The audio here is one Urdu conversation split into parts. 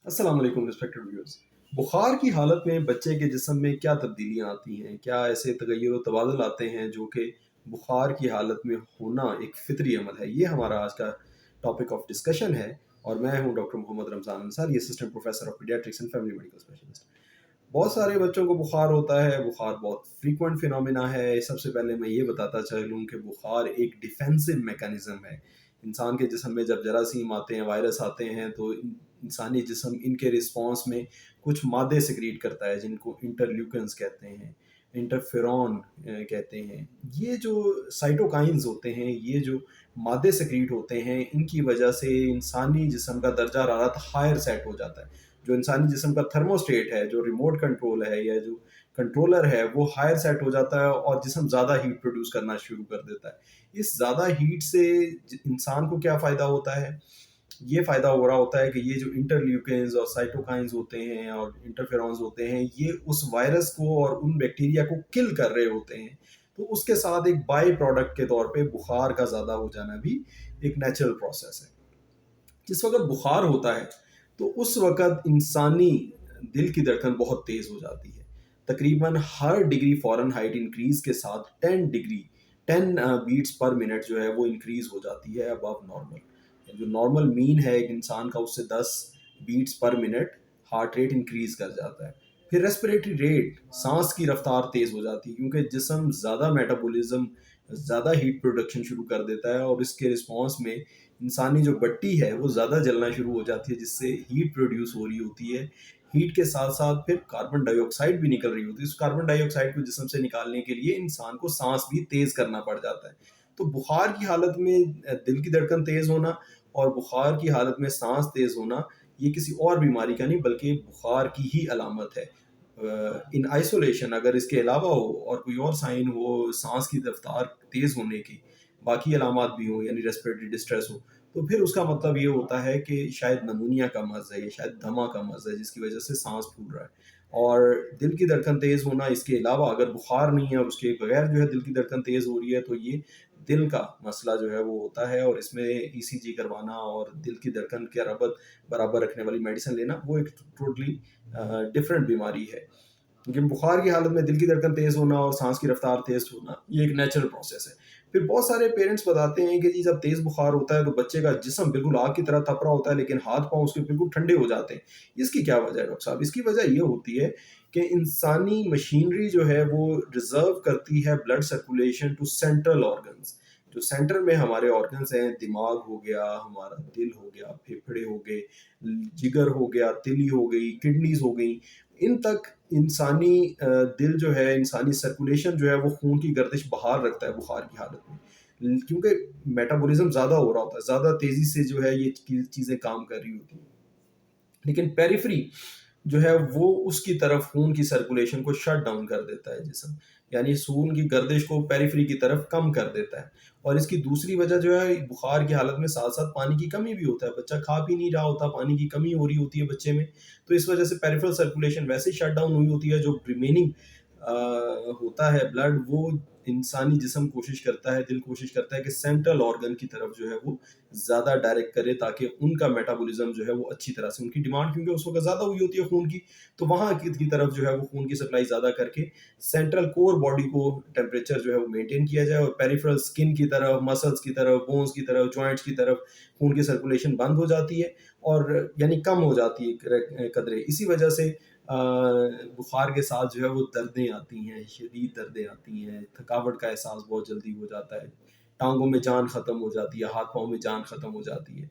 السلام علیکم رسپیکٹڈ ویورز۔ بخار کی حالت میں بچے کے جسم میں کیا تبدیلیاں آتی ہیں؟ کیا ایسے تغیر و تبادل آتے ہیں جو کہ بخار کی حالت میں ہونا ایک فطری عمل ہے؟ یہ ہمارا آج کا ٹاپک آف ڈسکشن ہے، اور میں ہوں doctor Muhammad Ramzan Ansari, assistant professor of paediatrics and family medical specialist. بہت سارے بچوں کو بخار ہوتا ہے۔ بخار بہت فریکوینٹ فینومینا ہے۔ سب سے پہلے میں یہ بتاتا چلوں کہ بخار ایک ڈیفینسو میکانزم ہے۔ انسان کے جسم میں جب جراثیم آتے ہیں، وائرس آتے ہیں، تو انسانی جسم ان کے رسپانس میں کچھ مادے سیکریٹ کرتا ہے جن کو انٹرلیوکنز کہتے ہیں، انٹرفیرون کہتے ہیں۔ یہ جو سائٹوکائنز ہوتے ہیں، یہ جو مادے سیکریٹ ہوتے ہیں، ان کی وجہ سے انسانی جسم کا درجہ حرارت ہائر سیٹ ہو جاتا ہے۔ جو انسانی جسم کا تھرموسٹیٹ ہے، جو ریموٹ کنٹرول ہے یا جو کنٹرولر ہے، وہ ہائر سیٹ ہو جاتا ہے اور جسم زیادہ ہیٹ پروڈیوس کرنا شروع کر دیتا ہے۔ اس زیادہ ہیٹ سے انسان کو کیا فائدہ ہوتا ہے؟ یہ فائدہ ہو رہا ہوتا ہے کہ یہ جو انٹرلیوکینز اور سائٹوکائنز ہوتے ہیں اور انٹرفیرونز ہوتے ہیں، یہ اس وائرس کو اور ان بیکٹیریا کو کل کر رہے ہوتے ہیں۔ تو اس کے ساتھ ایک بائی پروڈکٹ کے طور پہ بخار کا زیادہ ہو جانا بھی ایک نیچرل پروسیس ہے۔ جس وقت بخار ہوتا ہے تو اس وقت انسانی دل کی دھڑکن بہت تیز ہو جاتی ہے۔ تقریباً ہر ڈگری فارن ہائٹ انکریز کے ساتھ 10 بیٹس پر منٹ جو ہے وہ انکریز ہو جاتی ہے ابو نارمل۔ جو نارمل مین ہے ایک انسان کا، اس سے 10 بیٹس پر منٹ ہارٹ ریٹ انکریز کر جاتا ہے۔ پھر ریسپریٹری ریٹ، سانس کی رفتار تیز ہو جاتی ہے، کیونکہ جسم زیادہ میٹابولزم، زیادہ ہیٹ پروڈکشن شروع کر دیتا ہے، اور اس کے رسپانس میں انسانی جو بٹی ہے وہ زیادہ جلنا شروع ہو جاتی ہے، جس سے ہیٹ پروڈیوس ہو رہی ہوتی ہے۔ ہیٹ کے ساتھ ساتھ پھر کاربن ڈائی آکسائڈ بھی نکل رہی ہوتی ہے۔ اس کاربن ڈائی آکسائڈ کو جسم سے نکالنے کے لیے انسان کو سانس بھی تیز کرنا پڑ جاتا ہے۔ تو بخار کی حالت میں دل کی دھڑکن تیز ہونا اور بخار کی حالت میں سانس تیز ہونا، یہ کسی اور بیماری کا نہیں بلکہ بخار کی ہی علامت ہے۔ ان آئسولیشن، اگر اس کے علاوہ ہو اور کوئی اور سائن ہو سانس کی رفتار تیز ہونے کی، باقی علامات بھی ہوں، یعنی ریسپریٹری ڈسٹریس ہو، تو پھر اس کا مطلب یہ ہوتا ہے کہ شاید نمونیا کا مرض ہے یا شاید دمہ کا مرض ہے، جس کی وجہ سے سانس پھول رہا ہے۔ اور دل کی دھڑکن تیز ہونا، اس کے علاوہ اگر بخار نہیں ہے اور اس کے بغیر جو ہے دل کی دھڑکن تیز ہو رہی ہے، تو یہ دل کا مسئلہ جو ہے وہ ہوتا ہے، اور اس میں ای سی جی کروانا اور دل کی دھڑکن کے ربط برابر رکھنے والی میڈیسن لینا وہ ایک ٹوٹلی ڈفرینٹ بیماری ہے۔ لیکن بخار کی حالت میں دل کی دھڑکن تیز ہونا اور سانس کی رفتار تیز ہونا یہ ایک نیچرل پروسیس ہے۔ پھر بہت سارے پیرنٹس بتاتے ہیں کہ جی جب تیز بخار ہوتا ہے تو بچے کا جسم بالکل آگ کی طرح تپ رہا ہوتا ہے، لیکن ہاتھ پاؤں اس کے بالکل ٹھنڈے ہو جاتے ہیں۔ اس کی کیا وجہ ہے ڈاکٹر صاحب؟ اس کی وجہ یہ ہوتی ہے کہ انسانی مشینری جو ہے وہ ریزرو کرتی ہے blood circulation to central organs. جو سینٹر میں ہمارے آرگنز ہیں، دماغ ہو گیا، ہمارا دل ہو گیا، پھیپھڑے ہو گئے، جگر ہو گیا، تلی ہو گئی، کڈنیز ہو گئی، ان تک انسانی دل جو ہے، انسانی سرکولیشن جو ہے وہ خون کی گردش بحال رکھتا ہے بخار کی حالت میں، کیونکہ میٹابولزم زیادہ ہو رہا ہوتا ہے، زیادہ تیزی سے جو ہے یہ چیزیں کام کر رہی ہوتی ہیں۔ لیکن پیریفری جو ہے وہ اس کی طرف خون کی سرکولیشن کو شٹ ڈاؤن کر دیتا ہے جسم، یعنی خون کی گردش کو پیریفری کی طرف کم کر دیتا ہے۔ اور اس کی دوسری وجہ جو ہے بخار کی حالت میں ساتھ ساتھ پانی کی کمی بھی ہوتا ہے۔ بچہ کھا پی نہیں رہا ہوتا، پانی کی کمی ہو رہی ہوتی ہے بچے میں، تو اس وجہ سے پیریفرل سرکولیشن ویسے ہی شٹ ڈاؤن ہوئی ہوتی ہے۔ جو ریمیننگ ہوتا ہے بلڈ، وہ انسانی جسم کوشش کرتا ہے، دل کوشش کرتا ہے کہ سینٹرل آرگن کی طرف جو ہے وہ زیادہ ڈائریکٹ کرے، تاکہ ان کا میٹابولزم جو ہے وہ اچھی طرح سے، ان کی ڈیمانڈ کیونکہ اس وقت زیادہ ہوئی ہوتی ہے خون کی، تو وہاں کی طرف جو ہے وہ خون کی سپلائی زیادہ کر کے سینٹرل کور باڈی کو ٹیمپریچر جو ہے وہ مینٹین کیا جائے، اور پیریفرل سکن کی طرف، مسلز کی طرف، بونز کی طرف، جوائنٹس کی طرف خون کی سرکولیشن بند ہو جاتی ہے، اور یعنی کم ہو جاتی ہے قدرے۔ اسی وجہ سے بخار کے ساتھ جو ہے وہ دردیں آتی ہیں، شدید دردیں آتی ہیں، تھکاوٹ کا احساس بہت جلدی ہو جاتا ہے، ٹانگوں میں جان ختم ہو جاتی ہے، ہاتھ پاؤں میں جان ختم ہو جاتی ہے۔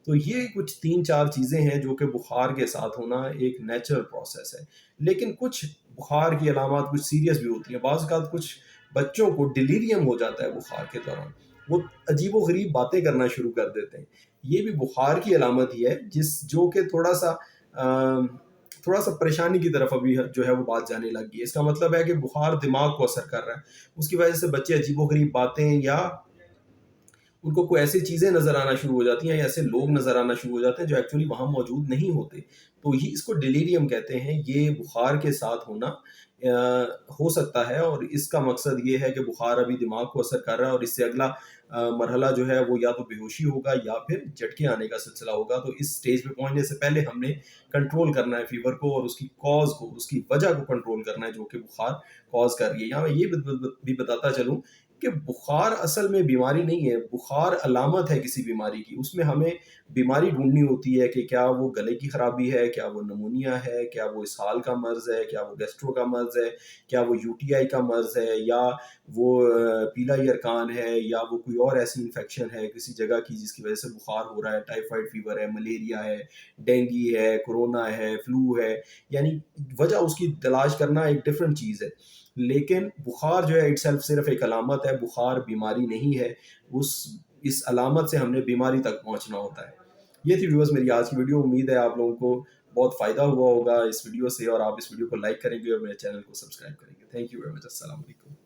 تو یہ کچھ 3-4 چیزیں ہیں جو کہ بخار کے ساتھ ہونا ایک نیچرل پروسیس ہے۔ لیکن کچھ بخار کی علامات کچھ سیریس بھی ہوتی ہیں۔ بعض اوقات کچھ بچوں کو ڈیلیریم ہو جاتا ہے بخار کے دوران، وہ عجیب و غریب باتیں کرنا شروع کر دیتے ہیں۔ یہ بھی بخار کی علامت ہی ہے، جو کہ تھوڑا سا پریشانی کی طرف ابھی جو ہے وہ بات جانے لگ گئی ہے۔ اس کا مطلب ہے کہ بخار دماغ کو اثر کر رہا ہے، اس کی وجہ سے بچے عجیب و غریب باتیں یا ان کو کوئی ایسی چیزیں نظر آنا شروع ہو جاتی ہیں یا ایسے لوگ نظر آنا شروع ہو جاتے ہیں جو ایکچولی وہاں موجود نہیں ہوتے. تو یہ اس کو ڈیلیریم کہتے ہیں. یہ بخار کے ساتھ ہونا ہو سکتا ہے، اور اس کا مقصد یہ ہے کہ بخار ابھی دماغ کو اثر کر رہا ہے اور اس سے اگلا مرحلہ جو ہے وہ یا تو بے ہوشی ہوگا یا پھر جھٹکے آنے کا سلسلہ ہوگا. تو اس سٹیج پہ پہنچنے سے پہلے ہم نے کنٹرول کرنا ہے فیور کو، اور اس کی کاز کو، اس کی وجہ کو کنٹرول کرنا ہے جو کہ بخار کاز کر رہی ہے. یہاں میں یہ بھی بتاتا چلوں کہ بخار اصل میں بیماری نہیں ہے، بخار علامت ہے کسی بیماری کی. اس میں ہمیں بیماری ڈھونڈنی ہوتی ہے کہ کیا وہ گلے کی خرابی ہے، کیا وہ نمونیا ہے، کیا وہ اسہال کا مرض ہے، کیا وہ گیسٹرو کا مرض ہے، کیا وہ یو ٹی آئی کا مرض ہے، یا وہ پیلا یرکان ہے، یا وہ کوئی اور ایسی انفیکشن ہے کسی جگہ کی جس کی وجہ سے بخار ہو رہا ہے. ٹائیفائڈ فیور ہے، ملیریا ہے، ڈینگی ہے، کورونا ہے، فلو ہے. یعنی وجہ اس کی تلاش کرنا ایک ڈفرینٹ چیز ہے. لیکن بخار جو ہے اٹ سیلف صرف ایک علامت ہے، بخار بیماری نہیں ہے. اس علامت سے ہم نے بیماری تک پہنچنا ہوتا ہے. یہ تھی ویورز میری آج کی ویڈیو. امید ہے آپ لوگوں کو بہت فائدہ ہوا ہوگا اس ویڈیو سے، اور آپ اس ویڈیو کو لائک کریں گے اور میرے چینل کو سبسکرائب کریں گے. Thank you very much. السلام علیکم.